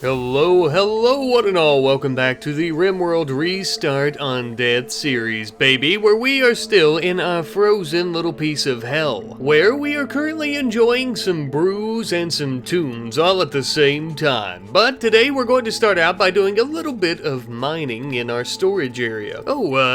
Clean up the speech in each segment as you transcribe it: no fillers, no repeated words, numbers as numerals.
Hello, one and all. Welcome back to the RimWorld Restart Undead series, baby, where we are still in our frozen little piece of hell, where we are currently enjoying some brews and some tunes all at the same time. But today we're going to start out by doing a little bit of mining in our storage area.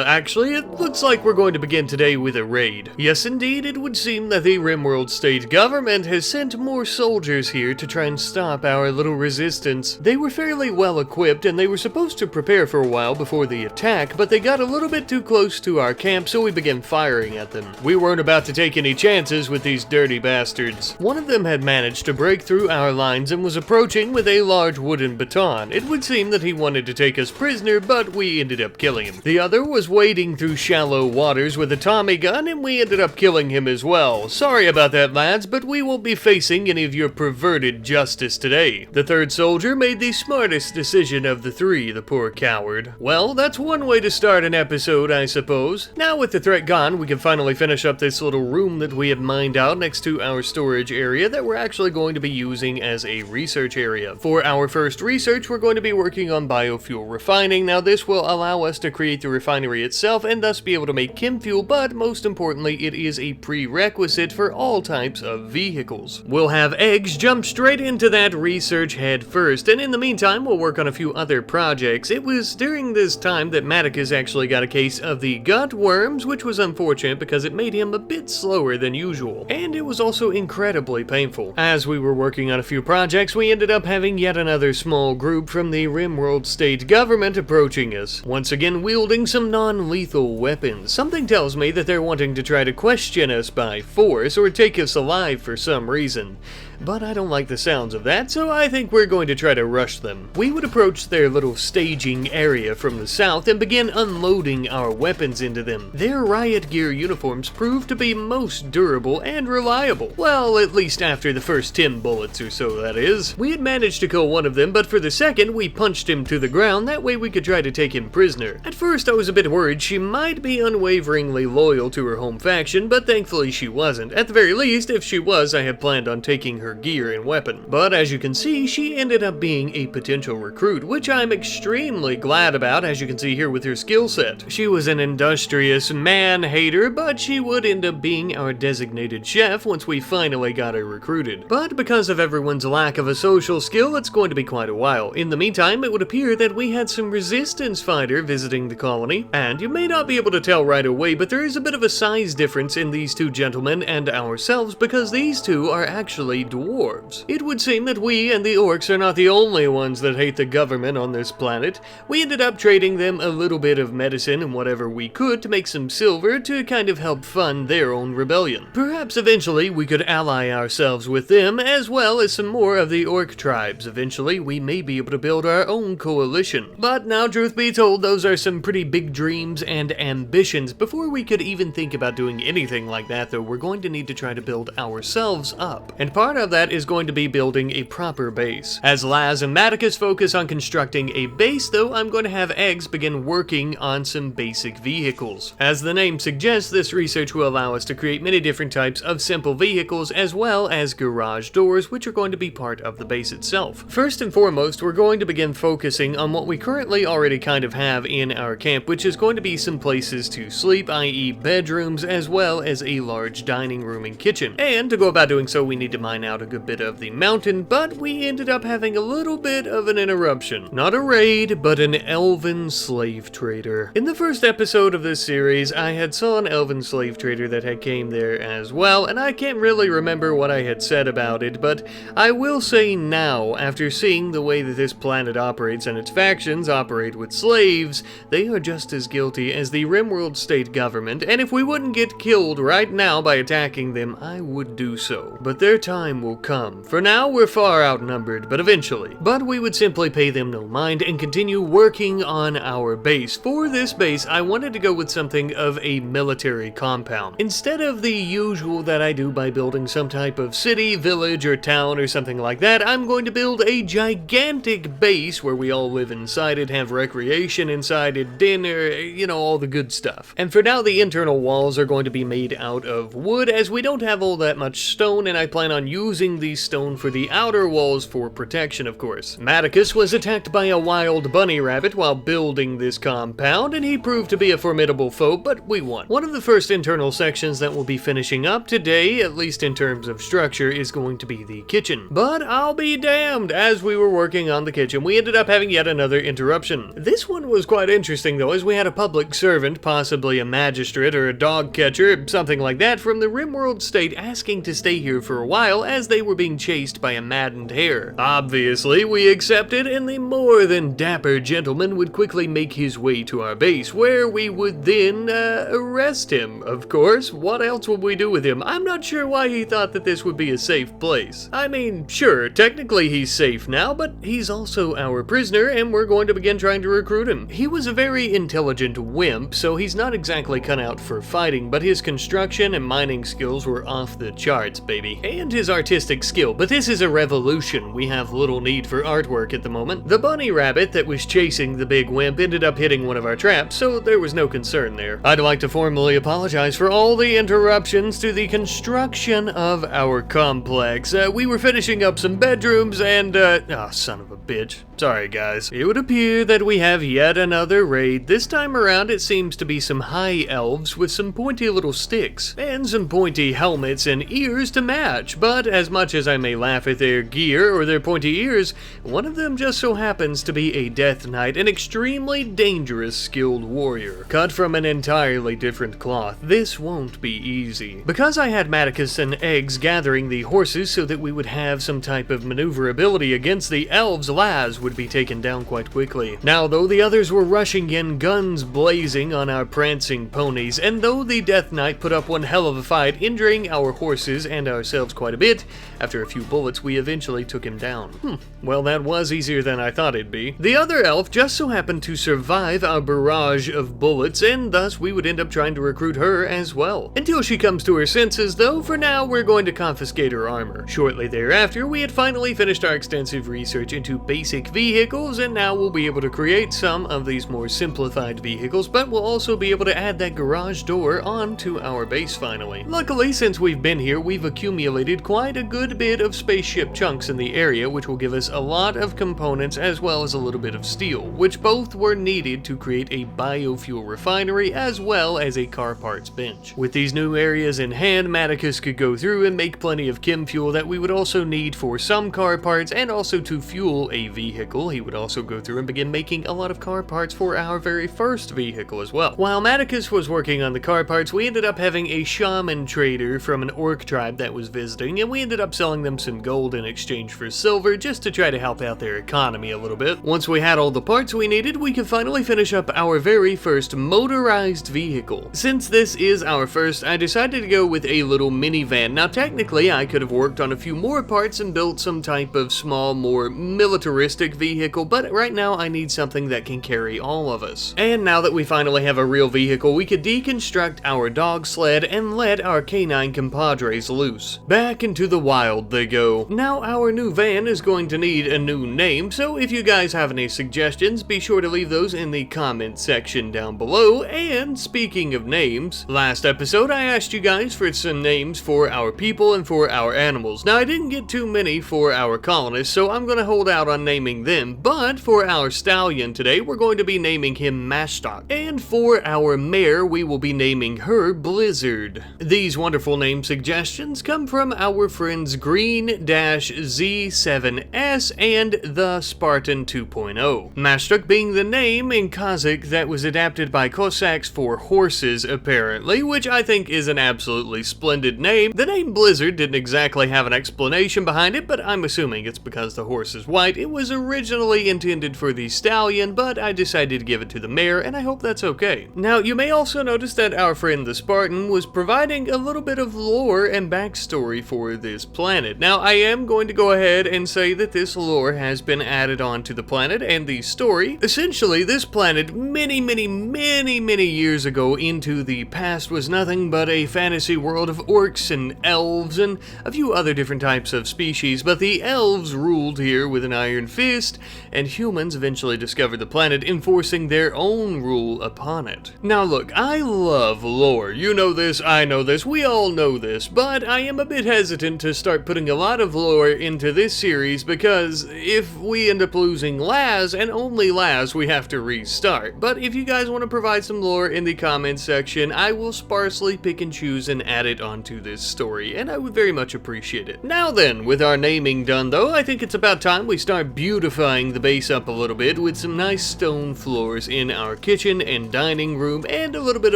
Actually, it looks like we're going to begin today with a raid. Yes, indeed, it would seem that the RimWorld state government has sent more soldiers here to try and stop our little resistance. They were fairly well equipped and they were supposed to prepare for a while before the attack, but they got a little bit too close to our camp, so we began firing at them. We weren't about to take any chances with these dirty bastards. One of them had managed to break through our lines and was approaching with a large wooden baton. It would seem that he wanted to take us prisoner, but we ended up killing him. The other was wading through shallow waters with a Tommy gun, and we ended up killing him as well. Sorry about that, lads, but we won't be facing any of your perverted justice today. The third soldier made the smartest decision of the three, the poor coward. Well, that's one way to start an episode, I suppose. Now with the threat gone, we can finally finish up this little room that we have mined out next to our storage area that we're actually going to be using as a research area. For our first research, we're going to be working on biofuel refining. Now this will allow us to create the refinery itself and thus be able to make chem fuel, but most importantly, it is a prerequisite for all types of vehicles. We'll have eggs jump straight into that research head first, and in the meantime, we'll work on a few other projects. It was during this time that Maticus actually got a case of the gut worms, which was unfortunate because it made him a bit slower than usual, and it was also incredibly painful. As we were working on a few projects, we ended up having yet another small group from the RimWorld state government approaching us, once again wielding some non-lethal weapons. Something tells me that they're wanting to try to question us by force or take us alive for some reason. But I don't like the sounds of that, so I think we're going to try to rush them. We would approach their little staging area from the south and begin unloading our weapons into them. Their riot gear uniforms proved to be most durable and reliable. Well, at least after the first 10 bullets or so, that is. We had managed to kill one of them, but for the second, we punched him to the ground. That way we could try to take him prisoner. At first, I was a bit worried she might be unwaveringly loyal to her home faction, but thankfully she wasn't. At the very least, if she was, I had planned on taking her gear and weapon. But as you can see, she ended up being a potential recruit, which I'm extremely glad about, as you can see here with her skill set. She was an industrious man-hater, but she would end up being our designated chef once we finally got her recruited. But because of everyone's lack of a social skill, it's going to be quite a while. In the meantime, it would appear that we had some resistance fighter visiting the colony, and you may not be able to tell right away, but there is a bit of a size difference in these two gentlemen and ourselves because these two are actually dwarves. It would seem that we and the orcs are not the only ones that hate the government on this planet. We ended up trading them a little bit of medicine and whatever we could to make some silver to kind of help fund their own rebellion. Perhaps eventually we could ally ourselves with them as well as some more of the orc tribes. Eventually we may be able to build our own coalition. But now, truth be told, those are some pretty big dreams and ambitions. Before we could even think about doing anything like that, though, we're going to need to try to build ourselves up. And part of that is going to be building a proper base. As Laz and Maticus focus on constructing a base, though, I'm going to have Eggs begin working on some basic vehicles. As the name suggests, this research will allow us to create many different types of simple vehicles as well as garage doors, which are going to be part of the base itself. First and foremost, we're going to begin focusing on what we currently already kind of have in our camp, which is going to be some places to sleep, i.e. bedrooms, as well as a large dining room and kitchen. And to go about doing so, we need to mine out a good bit of the mountain, but we ended up having a little bit of an interruption. Not a raid, but an Elven slave trader. In the first episode of this series, I had saw an Elven slave trader that had came there as well, and I can't really remember what I had said about it, but I will say now, after seeing the way that this planet operates and its factions operate with slaves, they are just as guilty as the RimWorld state government, and if we wouldn't get killed right now by attacking them, I would do so. But their time will come. For now, we're far outnumbered, but eventually. But we would simply pay them no mind and continue working on our base. For this base, I wanted to go with something of a military compound. Instead of the usual that I do by building some type of city, village, or town or something like that, I'm going to build a gigantic base where we all live inside it, have recreation inside it, dinner, you know, all the good stuff. And for now, the internal walls are going to be made out of wood, as we don't have all that much stone, and I plan on using using the stone for the outer walls for protection, of course. Maticus was attacked by a wild bunny rabbit while building this compound, and he proved to be a formidable foe, but we won. One of the first internal sections that we'll be finishing up today, at least in terms of structure, is going to be the kitchen. But I'll be damned, as we were working on the kitchen, we ended up having yet another interruption. This one was quite interesting though, as we had a public servant, possibly a magistrate or a dog catcher, something like that, from the RimWorld state asking to stay here for a while as they were being chased by a maddened hare. Obviously, we accepted, and the more than dapper gentleman would quickly make his way to our base, where we would then arrest him, of course. What else would we do with him? I'm not sure why he thought that this would be a safe place. I mean, sure, technically he's safe now, but he's also our prisoner, and we're going to begin trying to recruit him. He was a very intelligent wimp, so he's not exactly cut out for fighting, but his construction and mining skills were off the charts, baby. And his artistic skill, but this is a revolution. We have little need for artwork at the moment. The bunny rabbit that was chasing the big wimp ended up hitting one of our traps, so there was no concern there. I'd like to formally apologize for all the interruptions to the construction of our complex. We were finishing up some bedrooms and, oh, son of a bitch. Sorry, guys. It would appear that we have yet another raid. This time around, it seems to be some high elves with some pointy little sticks, and some pointy helmets and ears to match. But as much as I may laugh at their gear or their pointy ears, one of them just so happens to be a Death Knight, an extremely dangerous skilled warrior, cut from an entirely different cloth. This won't be easy. Because I had Maticus and Eggs gathering the horses so that we would have some type of maneuverability against the elves, Laz would be taken down quite quickly. Now, though, the others were rushing in, guns blazing on our prancing ponies, and though the Death Knight put up one hell of a fight, injuring our horses and ourselves quite a bit, after a few bullets we eventually took him down. Well, that was easier than I thought it'd be. The other elf just so happened to survive our barrage of bullets, and thus we would end up trying to recruit her as well. Until she comes to her senses, though, for now we're going to confiscate her armor. Shortly thereafter, we had finally finished our extensive research into basic vehicles, and now we'll be able to create some of these more simplified vehicles, but we'll also be able to add that garage door onto our base finally. Luckily, since we've been here, we've accumulated quite a good bit of spaceship chunks in the area, which will give us a lot of components as well as a little bit of steel, which both were needed to create a biofuel refinery as well as a car parts bench. With these new areas in hand, Maticus could go through and make plenty of chem fuel that we would also need for some car parts and also to fuel a vehicle. He would also go through and begin making a lot of car parts for our very first vehicle as well. While Maticus was working on the car parts, we ended up having a shaman trader from an orc tribe that was visiting, and we ended up selling them some gold in exchange for silver just to try to help out their economy a little bit. Once we had all the parts we needed, we could finally finish up our very first motorized vehicle. Since this is our first, I decided to go with a little minivan. Now, technically, I could have worked on a few more parts and built some type of small, more militaristic vehicle, but right now I need something that can carry all of us. And now that we finally have a real vehicle, we could deconstruct our dog sled and let our canine compadres loose. Back into the wild they go. Now our new van is going to need a new name, so if you guys have any suggestions, be sure to leave those in the comment section down below. And speaking of names, last episode I asked you guys for some names for our people and for our animals. Now I didn't get too many for our colonists, so I'm gonna hold out on naming them, but for our stallion today, we're going to be naming him Mashstock. And for our mare, we will be naming her Blizzard. These wonderful name suggestions come from our friends Green-Z7S and the Spartan 2.0. Mashstock being the name in Kazakh that was adapted by Cossacks for horses, apparently, which I think is an absolutely splendid name. The name Blizzard didn't exactly have an explanation behind it, but I'm assuming it's because the horse is white. It was originally intended for the stallion, but I decided to give it to the mare, and I hope that's okay. Now, you may also notice that our friend the Spartan was providing a little bit of lore and backstory for this planet. Now, I am going to go ahead and say that this lore has been added onto the planet and the story. Essentially, this planet many years ago into the past was nothing but a fantasy world of orcs and elves and a few other different types of species, but the elves ruled here with an iron fist, and humans eventually discovered the planet, enforcing their own rule upon it. Now look, I love lore. You know this, I know this, we all know this, but I am a bit hesitant to start putting a lot of lore into this series, because if we end up losing Laz, and only Laz, we have to restart. But if you guys want to provide some lore in the comments section, I will sparsely pick and choose and add it onto this story, and I would very much appreciate it. Now then, with our naming done though, I think it's about time we start beautifying the base up a little bit with some nice stone floors in our kitchen and dining room, and a little bit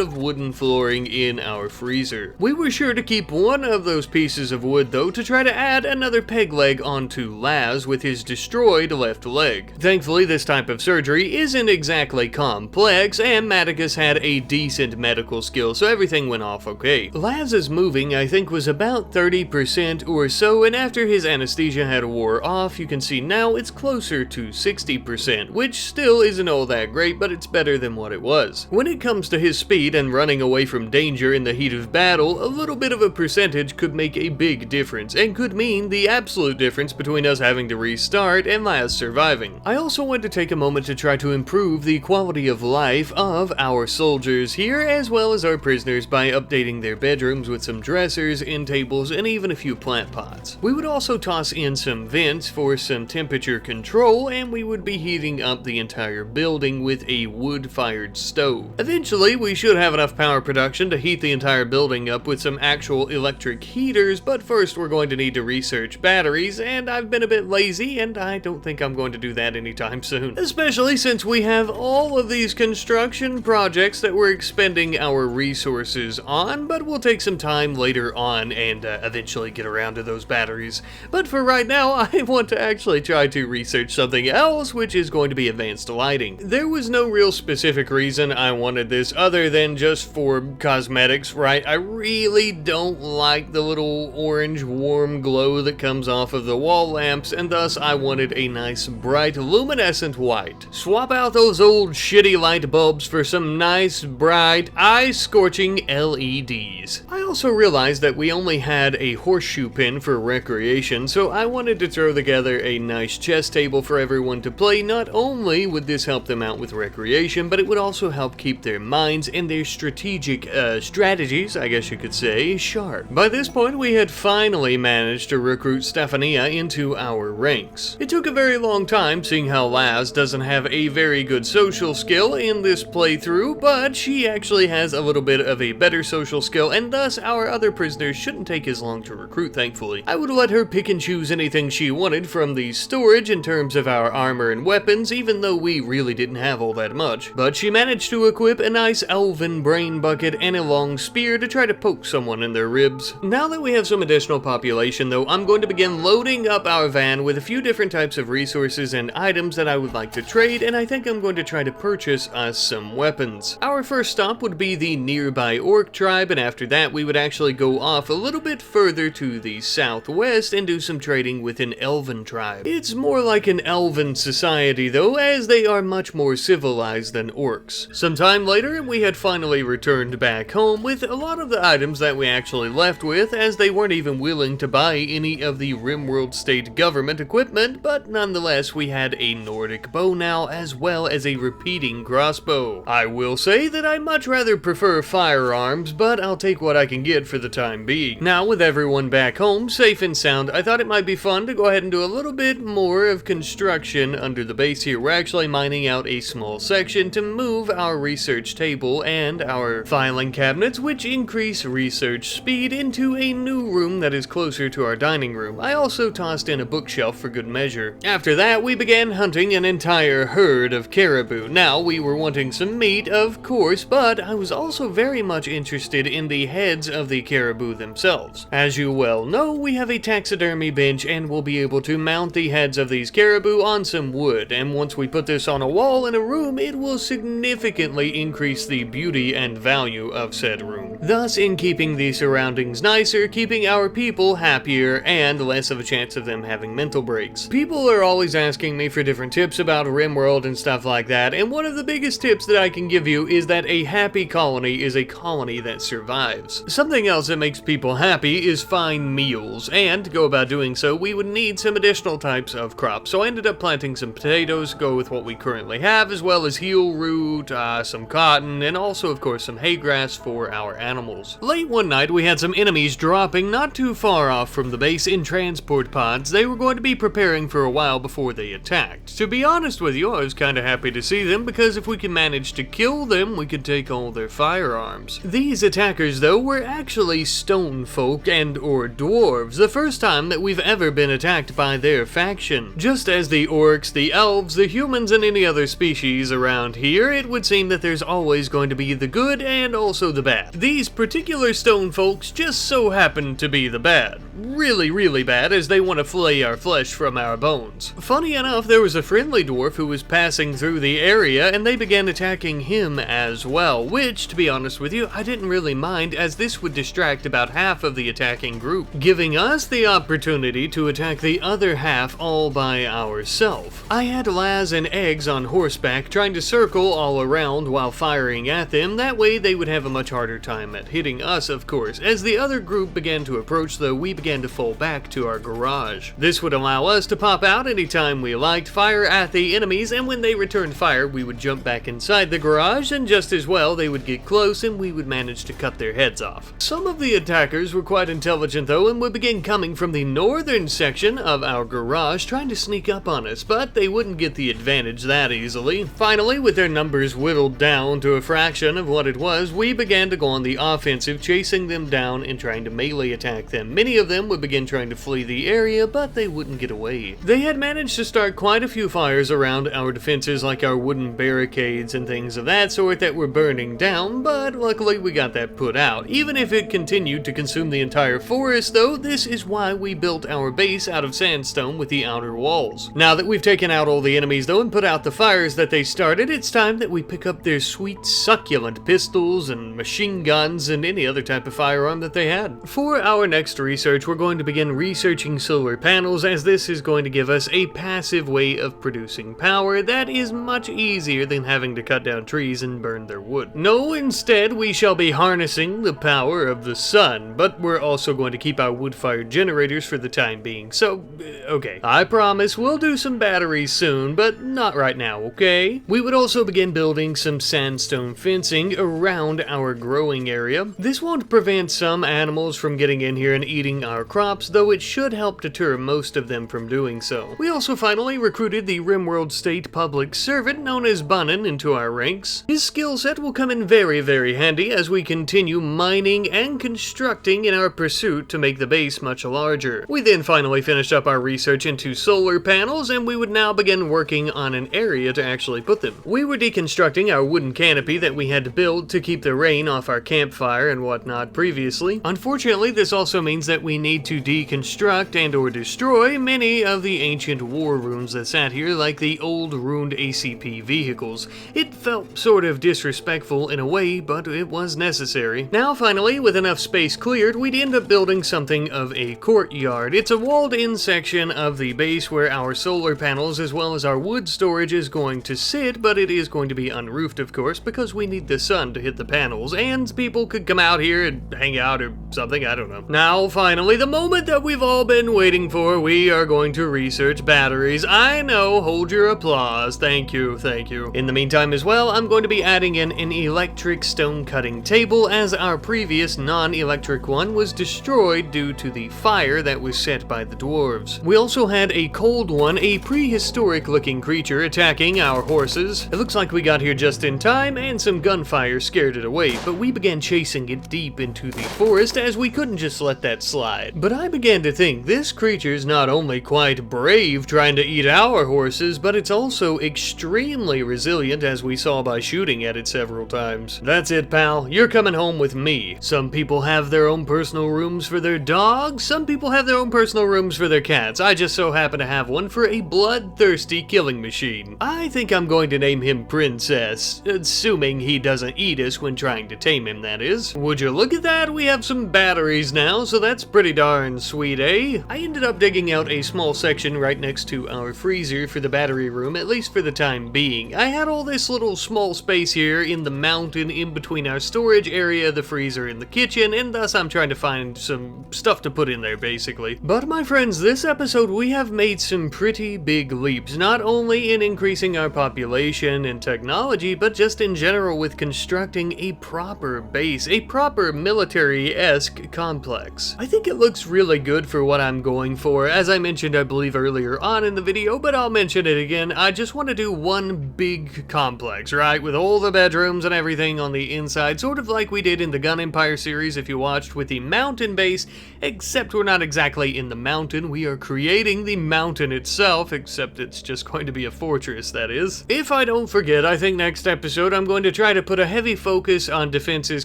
of wooden flooring in our freezer. We were sure to keep one of those pieces of wood though to try to add another peg leg onto Laz with his destroyed left leg. Thankfully, this type of surgery isn't exactly complex, and Maticus had a decent medical skill, so everything went off okay. Laz's moving, I think, was about 30% or so, and after his anesthesia had wore off, you can see now it's closer to 60%, which still isn't all that great, but it's better than what it was. When it comes to his speed and running away from danger in the heat of battle, a little bit of a percentage could make a big difference, and could mean the absolute difference between us having to restart and Laz surviving. I also want to take a moment to try to improve the quality of life of our soldiers here, as well as our prisoners, by updating their bedrooms with some dressers, end tables, and even a few plant pots. We would also toss in some vents for some temperature control, and we would be heating up the entire building with a wood-fired stove. Eventually, we should have enough power production to heat the entire building up with some actual electric heaters, but first we're going to need to research batteries, and I've been a bit lazy, and I don't think I'm going to do that anytime soon. Especially since we have all of these construction projects that we're expending our resources on, but we'll take some time later on and eventually get around to those batteries. But for right now, I want to actually try to research something else, which is going to be advanced lighting. There was no real specific reason I wanted this other than just for cosmetics, right? I really don't like the little orange warm glow that comes off of the wall lamps, and thus I wanted a nice bright luminescent white. Swap out those old shitty light bulbs for some nice bright eye-scorching LEDs. I also realized that we only had a horseshoe pin for recreation, so I wanted to throw together a nice chess table for everyone to play. Not only would this help them out with recreation, but it would also help keep their minds and their strategic strategies, I guess you could say, sharp. By this point, we had finally managed to recruit Stephania into our ranks. It took a very long time, seeing how Laz doesn't have a very good social skill in this playthrough, but she actually has a little bit of a better social skill, and thus our other prisoners shouldn't take as long to recruit, thankfully. I would let her pick and choose anything she wanted from the storage in terms of our armor and weapons, even though we really didn't have all that much. But she managed to equip a nice elven brain bucket and a long spear to try to poke someone in their ribs. Now that we have some additional population though, I'm going to begin loading up our van with a few different types of resources and items that I would like to trade, and I think I'm going to try to purchase us some weapons. Our first stop would be the nearby orc tribe, and after that we would actually go off a little bit further to the southwest and do some trading with an elven tribe. It's more like an elven society though, as they are much more civilized than orcs. Some time later, we had finally returned back home with a lot of the items that we actually left with, as they weren't even willing to buy any of the RimWorld state government equipment, but nonetheless we had a Nordic bow now, as well as a repeating crossbow. I will say that I much rather prefer firearms, but I'll take what I can get for the time being. Now, with everyone back home, safe and sound, I thought it might be fun to go ahead and do a little bit more of construction under the base here. We're actually mining out a small section to move our research table and our filing cabinets, which increase research speed, into a new room that is closer to our dining room. I also tossed in a bookshelf for good measure. After that, we began hunting an entire herd of caribou. Now, we were wanting some meat, of course, but I was also very much interested in the heads of the caribou themselves. As you well know, we have a taxidermy bench, and we'll be able to mount the heads of these caribou on some wood, and once we put this on a wall in a room, it will significantly increase the beauty and value of said room. Thus, in keeping the surroundings nicer, keeping our people happier, and less of a chance of them having mental breaks. People are always asking me for different tips about RimWorld and stuff like that, and one of the biggest tips that I can give you is that a happy colony is a colony that survives. Something else that makes people happy is fine meals, and to go about doing so, we would need some additional types of crops. So I ended up planting some potatoes, go with what we currently have, as well as heel root, some cotton, and also of course some hay grass for our animals. Late one night we had some enemies dropping not too far off from the base in transport pods. They were going to be preparing for a while before they attacked. To be honest with you, I was kinda happy to see them, because if we could manage to kill them, we could take all their firearms. These attackers, though, were actually Stonefolk and/or dwarves, the first time that we've ever been attacked by their faction. Just as the orcs, the elves, the humans, and any other species around here, it would seem that there's always going to be the good and also the bad. These particular Stonefolks just so happen to be the bad. Really, really bad, as they want to flay our flesh from our bones. Funny enough, there was a friendly dwarf who was passing through the area, and they began attacking him as well, which, to be honest with you, I didn't really mind, as this would distract about half of the attacking group, giving us the opportunity to attack the other half all by ourselves. I had Laz and Eggs on horseback trying to circle all around while firing at them. That way they would have a much harder time at hitting us, of course. As the other group began to approach, though, we began to fall back to our garage. This would allow us to pop out anytime we liked, fire at the enemies, and when they returned fire, we would jump back inside the garage, and just as well, they would get close and we would manage to cut their heads off. Some of the attackers were quite intelligent, though, and would begin coming from the northern section of our garage, trying to sneak up on us, but they wouldn't get the advantage that easily. Finally, with their numbers whittled down to a fraction of what it was, we began to go on the offensive, chasing them down and trying to melee attack them. Many of them would begin trying to flee the area, but they wouldn't get away. They had managed to start quite a few fires around our defenses, like our wooden barricades and things of that sort that were burning down, but luckily we got that put out. Even if it continued to consume the entire forest, though, this is why we built our base out of sandstone with the outer walls. Now that we've taken out all the enemies, though, and put out the fires that they started, it's time that we pick up their sweet, succulent pistols and machine guns and any other type of firearm that they had. For our next research, we're going to begin researching solar panels, as this is going to give us a passive way of producing power that is much easier than having to cut down trees and burn their wood. No, instead, we shall be harnessing the power of the sun, but we're also going to keep our wood-fired generators for the time being. So, okay, I promise we'll do some batteries soon, but not right now, okay? We would also begin building some sandstone fencing around our growing area. This won't prevent some animals from getting in here and eating our crops, though it should help deter most of them from doing so. We also finally recruited the RimWorld State Public Servant known as Bunnin into our ranks. His skill set will come in very, very handy as we continue mining and constructing in our pursuit to make the base much larger. We then finally finished up our research into solar panels, and we would now begin working on an area to actually put them. We were deconstructing our wooden canopy that we had to build to keep the rain off our campfire and whatnot previously. Unfortunately, this also means that we need to deconstruct and/or destroy many of the ancient war runes that sat here, like the old ruined ACP vehicles. It felt sort of disrespectful in a way, but it was necessary. Now finally, with enough space cleared, we'd end up building something of a courtyard. It's a walled-in section of the base where our solar panels as well as our wood storage is going to sit, but it is going to be unroofed, of course, because we need the sun to hit the panels, and people could come out here and hang out or something, I don't know. Now finally, the moment that we've all been waiting for, we are going to research batteries. I know, hold your applause. Thank you, thank you. In the meantime as well, I'm going to be adding in an electric stone cutting table, as our previous non-electric one was destroyed due to the fire that was set by the dwarves. We also had a cold one, a prehistoric looking creature attacking our horses. It looks like we got here just in time, and some gunfire scared it away, but we began chasing it deep into the forest as we couldn't just let that slide. But I began to think this creature's not only quite brave trying to eat our horses, but it's also extremely resilient, as we saw by shooting at it several times. That's it, pal. You're coming home with me. Some people have their own personal rooms for their dogs, some people have their own personal rooms for their cats. I just so happen to have one for a bloodthirsty killing machine. I think I'm going to name him Princess, assuming he doesn't eat us when trying to tame him, that is. Would you look at that? We have some batteries now, so that's pretty darn sweet, eh? I ended up digging out a small section right next to our freezer for the battery room, at least for the time being. I had all this little small space here in the mountain in between our storage area, the freezer, and the kitchen, and thus I'm trying to find some stuff to put in there, basically. But my friends, this episode we have made some pretty big leaps, not only in increasing our population and technology, but just in general with constructing a proper base, a proper military-esque complex. this. I think it looks really good for what I'm going for. As I mentioned, I believe earlier on in the video, but I'll mention it again. I just want to do one big complex, right? With all the bedrooms and everything on the inside, sort of like we did in the Gun Empire series if you watched, with the mountain base, except we're not exactly in the mountain. We are creating the mountain itself, except it's just going to be a fortress, that is. If I don't forget, I think next episode I'm going to try to put a heavy focus on defenses.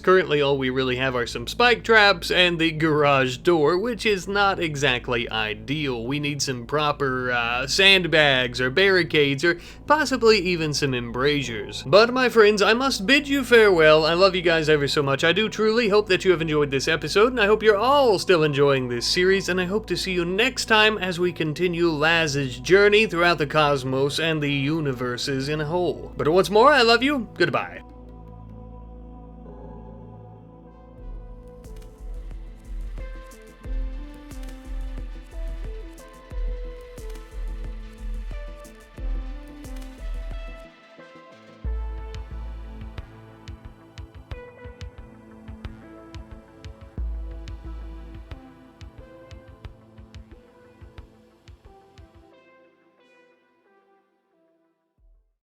Currently all we really have are some spike traps and the garage door, which is not exactly ideal. We need some proper sandbags or barricades or possibly even some embrasures. But my friends, I must bid you farewell. I love you guys ever so much. I do truly hope that you have enjoyed this episode, and I hope you're all still enjoying this series, and I hope to see you next time as we continue Laz's journey throughout the cosmos and the universes in a whole. But once more, I love you. Goodbye.